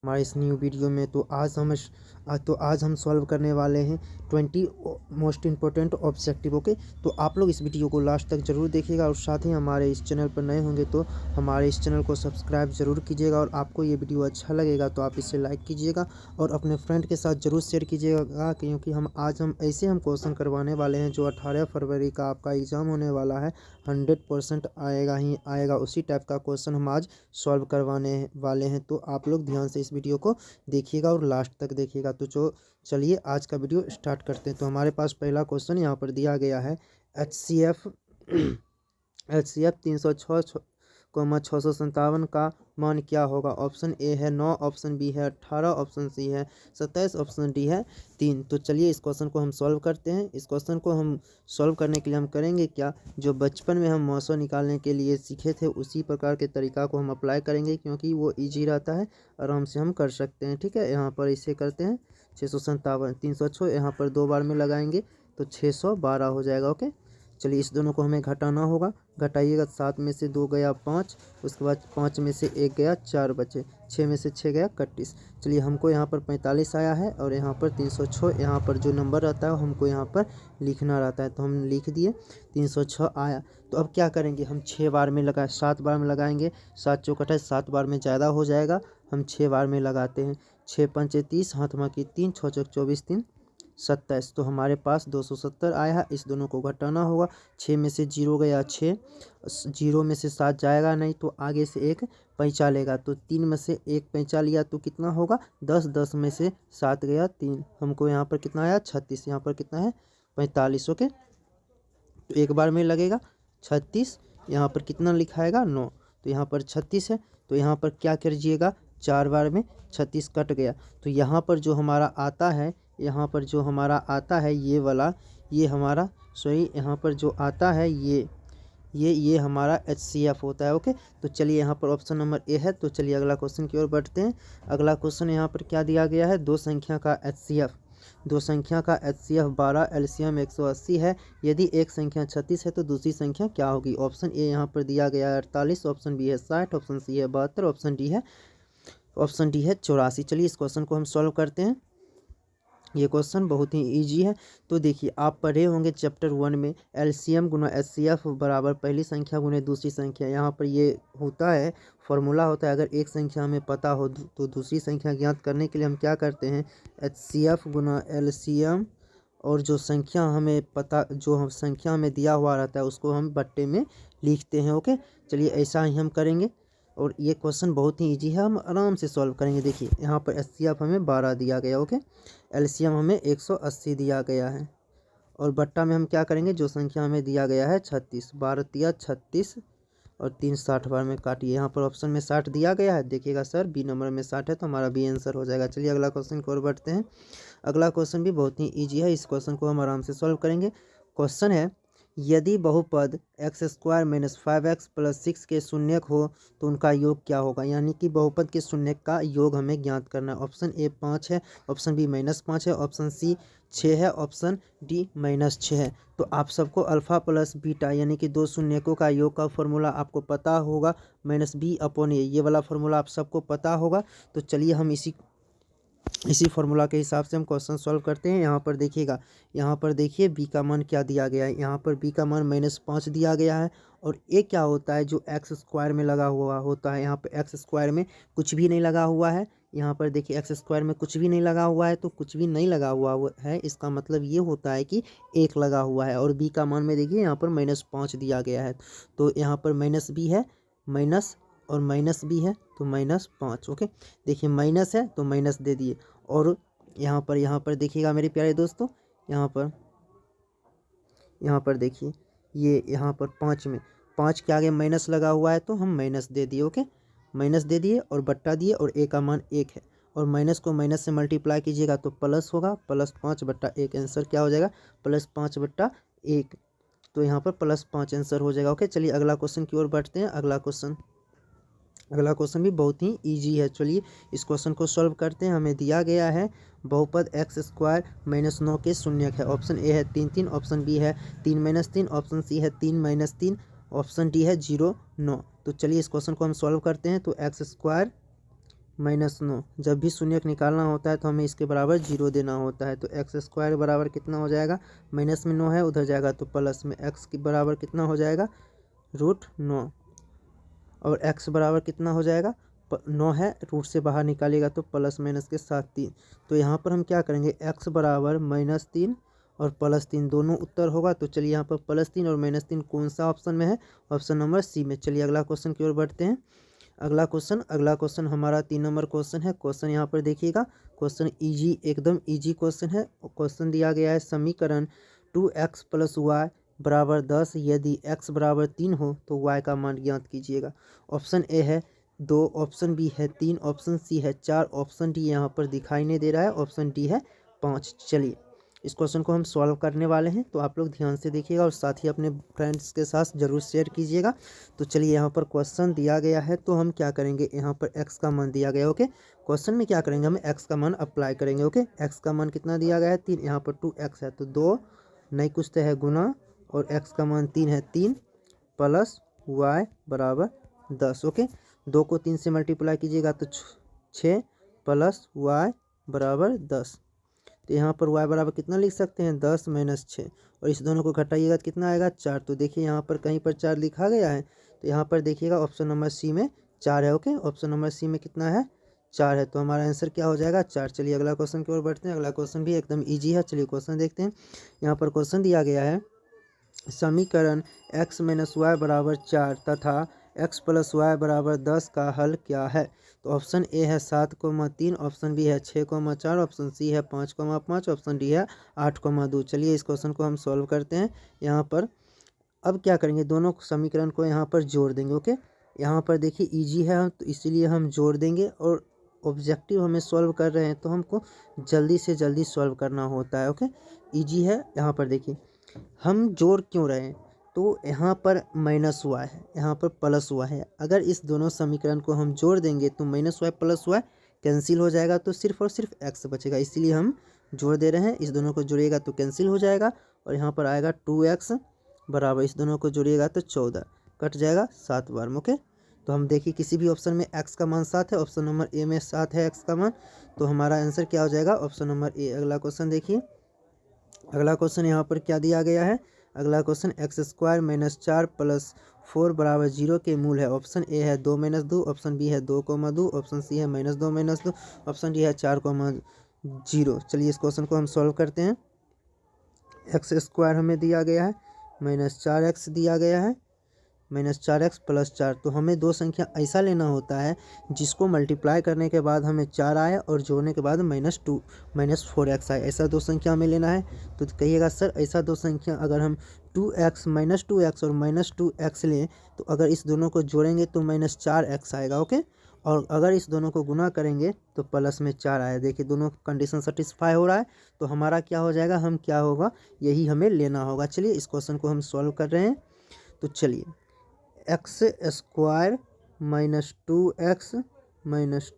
हमारे इस new video में। तो आज हम सॉल्व करने वाले हैं 20 मोस्ट इम्पोर्टेंट ऑब्जेक्टिव। ओके, तो आप लोग इस वीडियो को लास्ट तक जरूर देखिएगा और साथ ही हमारे इस चैनल पर नए होंगे तो हमारे इस चैनल को सब्सक्राइब जरूर कीजिएगा। और आपको ये वीडियो अच्छा लगेगा तो आप इसे लाइक कीजिएगा और अपने फ्रेंड के साथ जरूर शेयर कीजिएगा, क्योंकि हम ऐसे क्वेश्चन करवाने वाले हैं जो 18 फरवरी का आपका एग्ज़ाम होने वाला है। 100% आएगा ही आएगा, उसी टाइप का क्वेश्चन हम आज सॉल्व करवाने वाले हैं। तो आप लोग ध्यान से इस वीडियो को देखिएगा और लास्ट तक देखिएगा। तो चलिए आज का वीडियो स्टार्ट करते हैं। तो हमारे पास पहला क्वेश्चन यहाँ पर दिया गया है HCF 306,657 का मान क्या होगा। ऑप्शन ए है 9, ऑप्शन बी है 18, ऑप्शन सी है 27, ऑप्शन डी है 3। तो चलिए इस क्वेश्चन को हम सॉल्व करते हैं। इस क्वेश्चन को हम सॉल्व करने के लिए हम करेंगे क्या, जो बचपन में हम मौसम निकालने के लिए सीखे थे उसी प्रकार के तरीका को हम अप्लाई करेंगे, क्योंकि वो ईजी रहता है, आराम से हम कर सकते हैं। ठीक है, यहाँ पर इसे करते हैं 657 306, यहाँ पर 2 बार में लगाएंगे तो 612 हो जाएगा। ओके, चलिए इस दोनों को हमें घटाना होगा। घटाइएगा, 7 में से 2 गया 5, उसके बाद 5 में से 1 गया 4 बचे, 6 में से 6 गया 31। चलिए हमको यहाँ पर 45 आया है और यहाँ पर 306, यहाँ पर जो नंबर रहता है हमको यहाँ पर लिखना रहता है, तो हम लिख दिए 306 आया। तो अब क्या करेंगे, हम 6 बार में 7 बार में लगाएंगे। 7 चौकट है, 7 बार में ज़्यादा हो जाएगा, हम 6 बार में लगाते हैं। 6 पंचे 30, हाथ में की 3, 6 चौक 24, 3 27। तो हमारे पास 270 आया है। इस दोनों को घटाना होगा। 6 में से 0 गया 6, 0 में से 7 जाएगा नहीं तो आगे से एक पैंचा लेगा, तो 3 में से एक पैंचा लिया तो कितना होगा 10, 10 में से 7 गया 3, हमको यहाँ पर कितना आया 36, यहाँ पर कितना है 45। ओके, तो एक बार में लगेगा 36, यहाँ पर कितना लिखाएगा 9, तो यहाँ पर 36 है। तो यहाँ पर क्या कीजिएगा, 4 बार में 36 कट गया। तो यहाँ पर जो हमारा आता है, यहाँ पर जो हमारा आता है ये वाला, ये हमारा यहाँ पर जो आता है ये हमारा HCF होता है। ओके, तो चलिए यहाँ पर ऑप्शन नंबर ए है। तो चलिए अगला क्वेश्चन की ओर बढ़ते हैं। अगला क्वेश्चन यहाँ पर क्या दिया गया है, दो संख्या का HCF 12, एलसीएम 180 है। एक संख्या 36 है तो दूसरी संख्या क्या होगी। ऑप्शन ए यहाँ पर दिया गया है 48, ऑप्शन बी है 60, ऑप्शन सी है 72, ऑप्शन डी है 84। चलिए इस क्वेश्चन को हम सॉल्व करते हैं। ये क्वेश्चन बहुत ही इजी है। तो देखिए, आप पढ़े होंगे चैप्टर 1 में एलसीएम गुना HCF बराबर पहली संख्या गुने दूसरी संख्या। यहाँ पर ये होता है, फॉर्मूला होता है। अगर एक संख्या हमें पता हो तो दूसरी संख्या ज्ञात करने के लिए हम क्या करते हैं, HCF गुना LCM, और जो संख्या हमें दिया हुआ रहता है उसको हम बट्टे में लिखते हैं। ओके, चलिए ऐसा ही हम करेंगे और ये क्वेश्चन बहुत ही इजी है, हम आराम से सॉल्व करेंगे। देखिए यहाँ पर HCF हमें 12 दिया गया, ओके, LCM हमें 180 दिया गया है, और बट्टा में हम क्या करेंगे, जो संख्या हमें दिया गया है 36, 12 तिया 36 और 3 60 बार में काटिए। यहाँ पर ऑप्शन में 60 दिया गया है, देखिएगा सर बी नंबर में 60 है तो हमारा बी आंसर हो जाएगा। चलिए अगला क्वेश्चन की ओर बढ़ते हैं। अगला क्वेश्चन भी बहुत ही ईजी है, इस क्वेश्चन को हम आराम से सॉल्व करेंगे। क्वेश्चन है, यदि बहुपद x² - 5x + 6 के शून्यक हो तो उनका योग क्या होगा। यानी कि बहुपद के शून्यक का योग हमें ज्ञात करना है। ऑप्शन ए 5 है, ऑप्शन बी -5 है, ऑप्शन सी 6 है, ऑप्शन डी -6 है। तो आप सबको अल्फा प्लस बीटा यानी कि दो शून्यकों का योग का फॉर्मूला आपको पता होगा, -b/a, ये वाला फॉर्मूला आप सबको पता होगा। तो चलिए हम इसी फार्मूला के हिसाब से हम क्वेश्चन सॉल्व करते हैं। यहाँ पर देखिएगा, यहाँ पर देखिए बी का मान क्या दिया गया है। यहाँ पर बी का मान -5 दिया गया है, और ए क्या होता है, जो x² में लगा हुआ होता है। यहाँ पर x² में कुछ भी नहीं लगा हुआ है। यहाँ पर देखिए x² में कुछ भी नहीं लगा हुआ है, तो कुछ भी नहीं लगा हुआ है इसका मतलब ये होता है कि 1 लगा हुआ है। और बी का मान में देखिए यहाँ पर -5 दिया गया है, तो यहाँ पर माइनस बी है, माइनस और माइनस बी है तो -5। ओके, देखिए माइनस है तो माइनस दे दिए। और यहाँ पर देखिएगा मेरे प्यारे दोस्तों, यहाँ पर देखिए ये यहाँ पर 5 के आगे माइनस लगा हुआ है तो हम माइनस दे दिए। ओके, माइनस दे दिए और बट्टा दिए, और ए का मान 1 है, और माइनस को माइनस से मल्टीप्लाई कीजिएगा तो प्लस होगा, +5/1। आंसर क्या हो जाएगा, +5/1। तो यहाँ पर +5 आंसर हो जाएगा। ओके, चलिए अगला क्वेश्चन की ओर बढ़ते हैं। अगला क्वेश्चन भी बहुत ही इजी है। चलिए इस क्वेश्चन को सॉल्व करते हैं। हमें दिया गया है बहुपद x² - 9 के शून्यक है। ऑप्शन ए है 3 3, ऑप्शन बी है 3 - 3, ऑप्शन सी है 3 - 3, ऑप्शन डी है 0 9। तो चलिए इस क्वेश्चन को हम सॉल्व करते हैं। तो x² -9। जब भी शून्यक निकालना होता है तो हमें इसके बराबर 0 देना होता है। तो एक्स स्क्वायर बराबर कितना हो जाएगा, माइनस में 9 है उधर जाएगा तो प्लस में एक्स के बराबर कितना हो जाएगा, √9। और एक्स बराबर कितना हो जाएगा, 9 है, रूट से बाहर निकालिएगा तो प्लस माइनस के साथ 3। तो यहाँ पर हम क्या करेंगे, एक्स बराबर -3 और +3 दोनों उत्तर होगा। तो चलिए यहाँ पर +3 और -3 कौन सा ऑप्शन में है, ऑप्शन नंबर सी में। चलिए अगला क्वेश्चन की ओर बढ़ते हैं। अगला क्वेश्चन हमारा 3 नंबर क्वेश्चन है। क्वेश्चन यहाँ पर देखिएगा, क्वेश्चन इजी, एकदम इजी क्वेश्चन है। क्वेश्चन दिया गया है समीकरण 2x + y बराबर 10 यदि x बराबर 3 हो तो y का मान ज्ञात कीजिएगा। ऑप्शन ए है 2, ऑप्शन बी है 3, ऑप्शन सी है 4, ऑप्शन डी यहाँ पर दिखाई नहीं दे रहा है, ऑप्शन डी है 5। चलिए इस क्वेश्चन को हम सॉल्व करने वाले हैं, तो आप लोग ध्यान से देखिएगा और साथ ही अपने फ्रेंड्स के साथ ज़रूर शेयर कीजिएगा। तो चलिए यहाँ पर क्वेश्चन दिया गया है, तो हम क्या करेंगे, यहाँ पर x का मान दिया गया, ओके। क्वेश्चन में क्या करेंगे, हम x का मान अप्लाई करेंगे, ओके। x का मान कितना दिया गया है, 3, यहाँ पर 2x है तो 2 नहीं कुछ तो है गुना, और x का मान 3 है, 3 + y बराबर 10, ओके। 2 को 3 से मल्टीप्लाई कीजिएगा तो 6 + y बराबर 10। तो यहाँ पर y बराबर कितना लिख सकते हैं, 10 - 6, और इस दोनों को घटाइएगा तो कितना आएगा, 4। तो देखिए यहाँ पर कहीं पर 4 लिखा गया है, तो यहाँ पर देखिएगा ऑप्शन नंबर सी में 4 है, ओके। ऑप्शन नंबर सी में कितना है, 4 है, तो हमारा आंसर क्या हो जाएगा, 4। चलिए अगला क्वेश्चन की ओर बढ़ते हैं। अगला क्वेश्चन भी एकदम ईजी है। चलिए क्वेश्चन देखते हैं। यहाँ पर क्वेश्चन दिया गया है समीकरण x - y बराबर 4 तथा x + y बराबर 10 का हल क्या है। तो ऑप्शन ए है 7,3, ऑप्शन बी है 6,4, ऑप्शन सी है 5,5, ऑप्शन डी है 8,2। चलिए इस क्वेश्चन को हम सॉल्व करते हैं। यहाँ पर अब क्या करेंगे, दोनों समीकरण को यहाँ पर जोड़ देंगे, ओके। यहाँ पर देखिए इजी है तो इसीलिए हम जोड़ देंगे, और ऑब्जेक्टिव हमें सॉल्व कर रहे हैं तो हमको जल्दी से जल्दी सॉल्व करना होता है, ओके। इजी है। यहाँ पर देखिए हम जोड़ क्यों रहे हैं, तो यहाँ पर -y है, यहाँ पर +y है। अगर इस दोनों समीकरण को हम जोड़ देंगे तो -y + y कैंसिल हो जाएगा, तो सिर्फ और सिर्फ x बचेगा, इसीलिए हम जोड़ दे रहे हैं। इस दोनों को जोड़िएगा तो कैंसिल हो जाएगा, और यहाँ पर आएगा 2x बराबर, इस दोनों को जोड़िएगा तो 14, कट जाएगा 7 बार में, ओके। तो हम देखिए किसी भी ऑप्शन में x का मान 7 है, ऑप्शन नंबर ए में 7 है x का मान, तो हमारा आंसर क्या हो जाएगा, ऑप्शन नंबर ए। अगला क्वेश्चन देखिए। अगला क्वेश्चन यहाँ पर क्या दिया गया है, अगला क्वेश्चन x² - 4 + 4 बराबर 0 के मूल है। ऑप्शन ए है 2 - 2, ऑप्शन बी है 2,2, ऑप्शन सी है -2 - 2, ऑप्शन डी है 4,0। चलिए इस क्वेश्चन को हम सॉल्व करते हैं। x² हमें दिया गया है, -4x दिया गया है, -4x + 4। तो हमें दो संख्या ऐसा लेना होता है जिसको मल्टीप्लाई करने के बाद हमें 4 आए और जोड़ने के बाद -4x आए, ऐसा दो संख्या हमें लेना है। तो कहिएगा सर ऐसा दो संख्या अगर हम 2x -2x और -2x लें तो अगर इस दोनों को जोड़ेंगे तो -4x आएगा, ओके। और अगर इस दोनों को गुना करेंगे तो प्लस में 4 आया। देखिए दोनों कंडीशन सेटिस्फाई हो रहा है, तो हमारा क्या हो जाएगा, हम क्या होगा यही हमें लेना होगा। चलिए इस क्वेश्चन को हम सॉल्व कर रहे हैं। तो चलिए x² -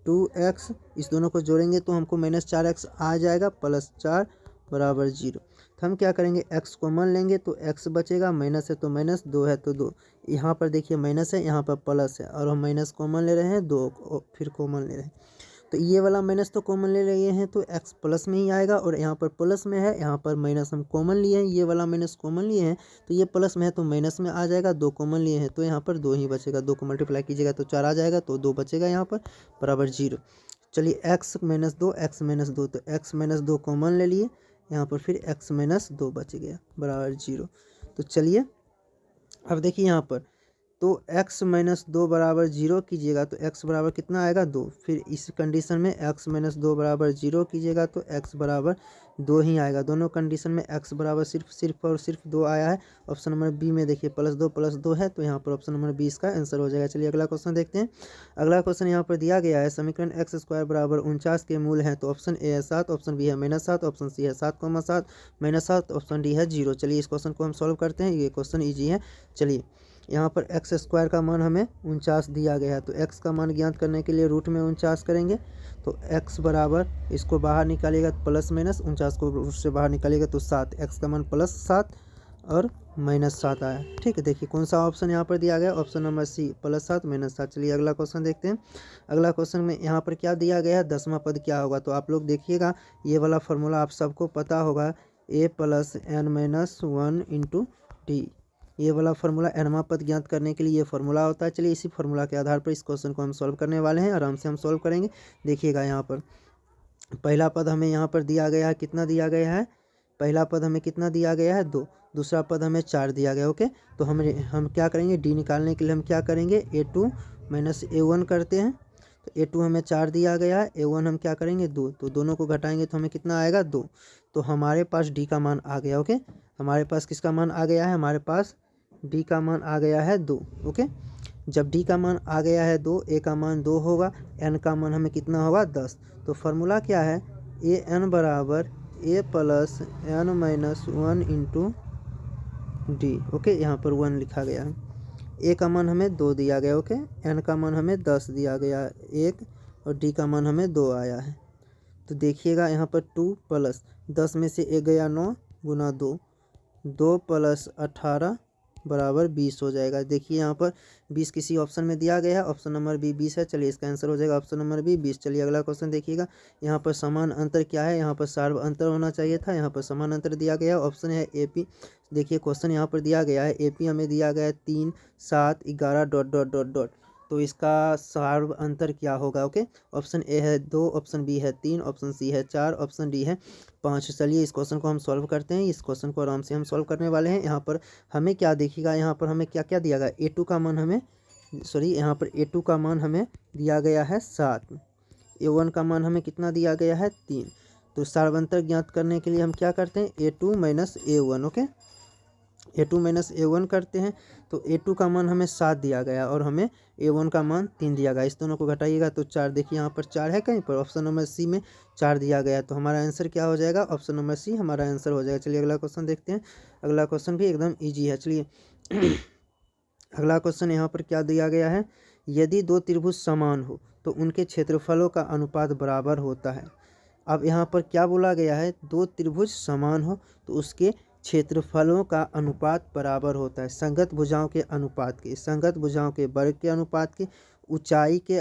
2x इस दोनों को जोड़ेंगे तो हमको -4x आ जाएगा, +4 बराबर 0। तो हम क्या करेंगे, x कॉमन लेंगे तो x बचेगा, माइनस है तो माइनस, 2 है तो 2। यहाँ पर देखिए माइनस है, यहाँ पर प्लस है, और हम माइनस कॉमन ले रहे हैं, 2 फिर कॉमन ले रहे हैं। तो ये वाला माइनस तो कॉमन ले रहे हैं तो x प्लस में ही आएगा, और यहाँ पर प्लस में है, यहाँ पर माइनस हम कॉमन लिए हैं, ये वाला माइनस कॉमन लिए हैं तो ये प्लस में है तो माइनस में आ जाएगा। 2 कॉमन लिए हैं तो यहाँ पर 2 ही बचेगा, 2 को मल्टीप्लाई कीजिएगा तो 4 आ जाएगा, तो 2 बचेगा यहाँ पर बराबर 0। चलिए x - 2 तो x - 2 कॉमन ले लिए, यहाँ पर फिर x - 2 बच गया बराबर 0। तो चलिए अब देखिए यहाँ पर तो x - 2 बराबर 0 कीजिएगा तो x बराबर कितना आएगा, 2। फिर इस कंडीशन में x - 2 बराबर 0 कीजिएगा तो x बराबर 2 ही आएगा। दोनों कंडीशन में x बराबर सिर्फ और सिर्फ 2 आया है। ऑप्शन नंबर बी में देखिए +2 है, तो यहाँ पर ऑप्शन नंबर 20 का आंसर हो जाएगा। चलिए अगला क्वेश्चन देखते हैं। अगला क्वेश्चन यहाँ पर दिया गया है समीकरण x² बराबर 49 के मूल हैं। तो ऑप्शन ए है 7, ऑप्शन बी है -7, ऑप्शन सी है 7,7 -7, ऑप्शन डी है 0। चलिए इस क्वेश्चन को हम सॉल्व करते हैं। ये क्वेश्चन ईजी है। चलिए यहाँ पर x² का मान हमें 49 दिया गया है, तो x का मान ज्ञात करने के लिए रूट में 49 करेंगे। तो x बराबर इसको बाहर निकालिएगा तो प्लस माइनस 49 को रूट से बाहर निकालिएगा तो 7, x का मान +7 और -7 आया। ठीक है, देखिए कौन सा ऑप्शन यहाँ पर दिया गया, ऑप्शन नंबर सी +7 -7। चलिए अगला क्वेश्चन देखते हैं। अगला क्वेश्चन में यहाँ पर क्या दिया गया है, 10वां पद क्या होगा। तो आप लोग देखिएगा, ये वाला फॉर्मूला आप सबको पता होगा, a + n - 1 × d। ये वाला फार्मूला nवां पद ज्ञात करने के लिए ये फार्मूला होता है। चलिए इसी फार्मूला के आधार पर इस क्वेश्चन को हम सॉल्व करने वाले हैं, आराम से हम सॉल्व करेंगे। देखिएगा यहाँ पर पहला पद हमें यहाँ पर दिया गया है, कितना दिया गया है, पहला पद हमें कितना दिया गया है 2, दूसरा पद हमें 4 दिया गया। ओके, तो हम क्या करेंगे, डी निकालने के लिए हम क्या करेंगे, a2 - a1 करते हैं। तो a2 हमें 4 दिया गया है, a1 हम क्या करेंगे 2, तो दोनों को घटाएंगे तो हमें कितना आएगा 2। तो हमारे पास डी का मान आ गया। ओके, हमारे पास किसका मान आ गया है, हमारे पास डी का मान आ गया है 2। ओके, जब डी का मान आ गया है 2, ए का मान 2 होगा, एन का मान हमें कितना होगा 10। तो फार्मूला क्या है, ए एन बराबर a + n - 1 × डी। ओके, यहाँ पर 1 लिखा गया है। ए का मान हमें 2 दिया गया। ओके, एन का मान हमें 10 दिया गया 1, और डी का मान हमें 2 आया है। तो देखिएगा यहाँ पर 2 + 10 में से 1 गया 9 × 2, 2 + 18 बराबर 20 हो जाएगा। देखिए यहाँ पर 20 किसी ऑप्शन में दिया गया है, ऑप्शन नंबर बी 20 है। चलिए इसका आंसर हो जाएगा ऑप्शन नंबर बी 20। चलिए अगला क्वेश्चन देखिएगा, यहाँ पर समान अंतर क्या है, यहाँ पर सार्व अंतर होना चाहिए था, यहाँ पर समान अंतर दिया गया है। ऑप्शन है एपी। देखिए क्वेश्चन यहाँ पर दिया गया है, एपी हमें दिया गया है 3, 7, 11 ... तो इसका सार्व अंतर क्या होगा। ओके, ऑप्शन ए है 2, ऑप्शन बी है 3, ऑप्शन सी है 4, ऑप्शन डी है 5। चलिए इस क्वेश्चन को हम सॉल्व करते हैं। इस क्वेश्चन को आराम से हम सॉल्व करने वाले हैं। यहाँ पर हमें क्या देखिएगा, यहाँ पर हमें क्या क्या दिया गया, a2 का मान हमें यहाँ पर a2 का मान हमें दिया गया है 7, a1 का मान हमें कितना दिया गया है 3। तो सार्वंतर ज्ञात करने के लिए हम क्या करते हैं, a2 - a1। Okay, a2 - a1 करते हैं। तो a2 का मान हमें 7 दिया गया और हमें a1 का मान 3 दिया गया। इस दोनों को घटाइएगा तो 4। देखिए यहाँ पर 4 है कहीं पर, ऑप्शन नंबर सी में 4 दिया गया। तो हमारा आंसर क्या हो जाएगा, ऑप्शन नंबर सी हमारा आंसर हो जाएगा। चलिए अगला क्वेश्चन देखते हैं। अगला क्वेश्चन भी एकदम ईजी है। चलिए अगला क्वेश्चन यहाँ पर क्या दिया गया है, यदि 2 त्रिभुज समान हो तो उनके क्षेत्रफलों का अनुपात बराबर होता है। अब यहाँ पर क्या बोला गया है, 2 त्रिभुज समान हो तो उसके क्षेत्रफलों का अनुपात बराबर होता है संगत भुजाओं के अनुपात के, संगत भुजाओं के वर्ग के अनुपात के, ऊंचाई के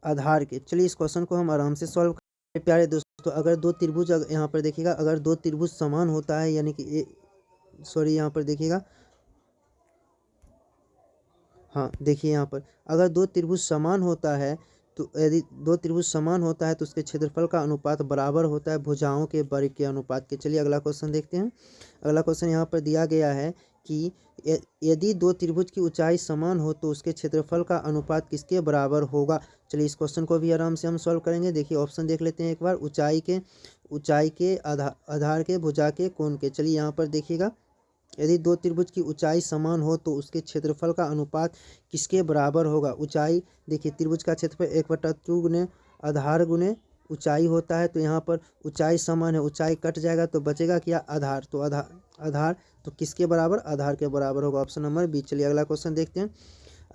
आधार के। चलिए इस क्वेश्चन को हम आराम से सॉल्व करें। प्यारे दोस्तों, अगर 2 त्रिभुज, यहाँ पर देखिएगा, अगर 2 त्रिभुज समान होता है, यानी कि यहाँ पर देखिएगा, हाँ देखिए यहाँ पर अगर 2 त्रिभुज समान होता है, तो यदि 2 त्रिभुज समान होता है तो उसके क्षेत्रफल का अनुपात बराबर होता है भुजाओं के वर्ग के अनुपात के। चलिए अगला क्वेश्चन देखते हैं। अगला क्वेश्चन यहाँ पर दिया गया है कि यदि 2 त्रिभुज की ऊंचाई समान हो तो उसके क्षेत्रफल का अनुपात किसके बराबर होगा। चलिए इस क्वेश्चन को भी आराम से हम सॉल्व करेंगे। देखिए ऑप्शन देख लेते हैं एक बार, ऊंचाई के आधार के, भुजा के, कोण के। चलिए यहाँ पर देखिएगा, यदि 2 त्रिभुज की ऊंचाई समान हो तो उसके क्षेत्रफल का अनुपात किसके बराबर होगा। ऊंचाई देखिए, त्रिभुज का क्षेत्रफल 1/2 गुने आधार गुने ऊंचाई होता है। तो यहाँ पर ऊंचाई समान है, ऊंचाई कट जाएगा तो बचेगा क्या, आधार। तो आधार तो किसके बराबर, आधार के बराबर होगा, ऑप्शन नंबर बी। चलिए अगला क्वेश्चन देखते हैं।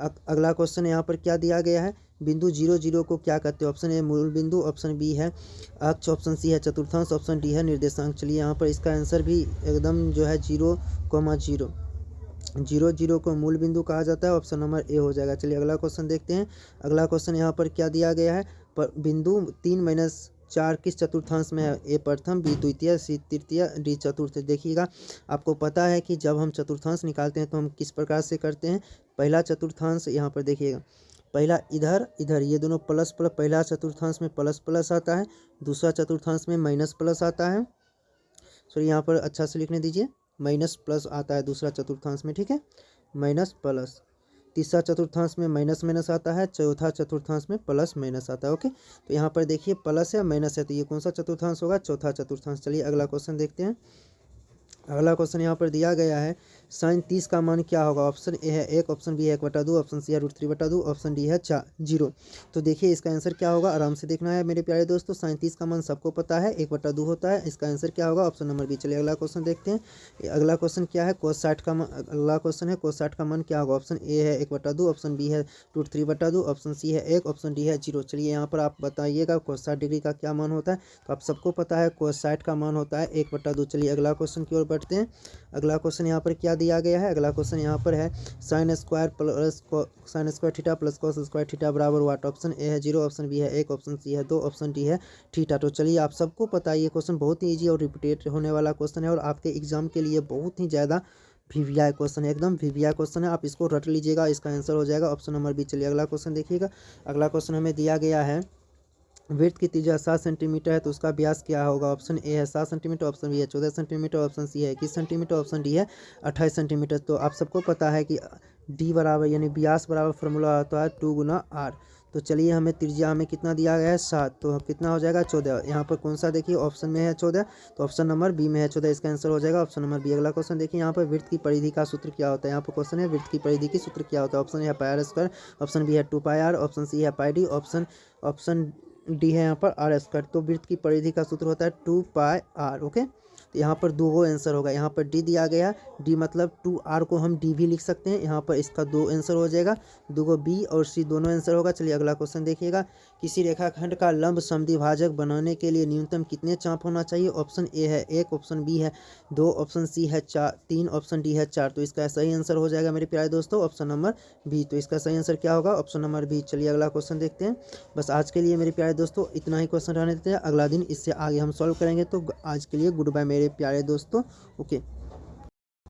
अगला क्वेश्चन यहाँ पर क्या दिया गया है, बिंदु 0, 0 को क्या कहते हैं। ऑप्शन ए मूल बिंदु, ऑप्शन बी है अक्ष, ऑप्शन सी है चतुर्थांश, ऑप्शन डी है निर्देशांक। चलिए यहाँ पर इसका आंसर भी एकदम जो है 0, 0, 0, 0 को मूल बिंदु कहा जाता है, ऑप्शन नंबर ए हो जाएगा। चलिए अगला क्वेश्चन देखते हैं। अगला क्वेश्चन यहाँ पर क्या दिया गया है, बिंदु 3 - 4 किस चतुर्थांश में है, ए प्रथम, बी द्वितीय, सी तृतीय, डी चतुर्थ। देखिएगा आपको पता है कि जब हम चतुर्थांश निकालते हैं तो हम किस प्रकार से करते हैं। पहला चतुर्थांश यहाँ पर देखिएगा, पहला इधर इधर ये दोनों प्लस प्लस, पहला चतुर्थांश में प्लस प्लस आता है, दूसरा चतुर्थांश में माइनस प्लस आता है। सॉरी यहाँ पर अच्छा से लिखने दीजिए, माइनस प्लस आता है दूसरा चतुर्थांश में, ठीक है, माइनस प्लस। तीसरा चतुर्थांश में माइनस माइनस आता है, चौथा चतुर्थांश में प्लस माइनस आता है। ओके, तो यहाँ पर देखिए प्लस है माइनस है, तो ये कौन सा चतुर्थांश होगा, चौथा चतुर्थांश। चलिए अगला क्वेश्चन देखते हैं। अगला क्वेश्चन यहाँ पर दिया गया है, साइन 30 का मान क्या होगा। ऑप्शन ए है 1, ऑप्शन बी है 1/2, ऑप्शन सी है √3/2, ऑप्शन डी है 0। तो देखिए इसका आंसर क्या होगा, आराम से देखना है मेरे प्यारे दोस्तों। साइन 30 का मान सबको पता है 1/2 होता है, इसका आंसर क्या होगा, ऑप्शन नंबर बी। चलिए अगला क्वेश्चन देखते हैं। अगला क्वेश्चन क्या है, cos 60 का मान, अगला क्वेश्चन है cos 60 का मान क्या होगा। ऑप्शन ए है 1/2, ऑप्शन बी है √3/2, ऑप्शन सी है 1, ऑप्शन डी है 0। चलिए यहाँ पर आप बताइएगा cos 60 डिग्री का क्या मान होता है। तो आप सबको पता है cos 60 का मान होता है 1/2। चलिए अगला क्वेश्चन की ओर बढ़ते हैं। अगला क्वेश्चन यहाँ पर क्या दिया गया है, अगला क्वेश्चन यहाँ पर है sine square theta plus cos square theta बराबर वाट। ऑप्शन ए है 0, ऑप्शन बी है 1, ऑप्शन सी है 2, ऑप्शन डी है थीटा। तो चलिए आप सबको पता है ये क्वेश्चन बहुत ही ईजी और रिपीटेड होने वाला क्वेश्चन है और आपके एग्जाम के लिए बहुत ही ज़्यादा वीवीआई क्वेश्चन है, एकदम वीवीआई क्वेश्चन है। आप इसको रट लीजिएगा, इसका आंसर हो जाएगा ऑप्शन नंबर बी। चलिए अगला क्वेश्चन देखिएगा। अगला क्वेश्चन हमें दिया गया है वृत्त की त्रिज्या 7 सेंटीमीटर है तो उसका व्यास क्या होगा। ऑप्शन ए है 7 सेंटीमीटर, ऑप्शन बी है 14 सेंटीमीटर, ऑप्शन सी है 21 सेंटीमीटर, ऑप्शन डी है 28 सेंटीमीटर। तो आप सबको पता है कि डी बराबर यानी व्यास बराबर फॉर्मूला होता है 2 गुना आर। तो चलिए हमें त्रिज्या हमें कितना दिया गया है 7, तो कितना हो जाएगा 14। यहाँ पर कौन सा देखिए ऑप्शन में है 14, तो ऑप्शन नंबर बी में है 14, इसका आंसर हो जाएगा ऑप्शन नंबर बी। अगला क्वेश्चन देखिए यहाँ पर वृत्त की परिधि का सूत्र क्या होता है। यहाँ पर क्वेश्चन है वृत्त की परिधि की सूत्र क्या होता है। ऑप्शन ए है पाई आर स्क्वायर, ऑप्शन बी है 2 पाई आर, ऑप्शन सी है पाई डी, ऑप्शन डी है यहाँ पर आर स्क्वायर। तो वृत्त की परिधि का सूत्र होता है 2 पाई आर। ओके, तो यहाँ पर दो आंसर होगा। यहाँ पर डी दिया गया, डी मतलब 2r को हम डी भी लिख सकते हैं। यहाँ पर इसका 2 आंसर हो जाएगा, 2 बी और सी दोनों आंसर होगा। चलिए अगला क्वेश्चन देखिएगा। किसी रेखाखंड का लंब समद्विभाजक बनाने के लिए न्यूनतम कितने चाप होना चाहिए। ऑप्शन ए है 1, ऑप्शन बी है 2, ऑप्शन सी है 3, ऑप्शन डी है 4। तो इसका सही आंसर हो जाएगा मेरे प्यारे दोस्तों ऑप्शन नंबर बी। तो इसका सही आंसर क्या होगा ऑप्शन नंबर बी। चलिए अगला क्वेश्चन देखते हैं। बस आज के लिए मेरे प्यारे दोस्तों इतना ही क्वेश्चन रहने देते हैं, अगला दिन इससे आगे हम सॉल्व करेंगे। तो आज के लिए गुड बाय मेरे प्यारे दोस्तों। ओके।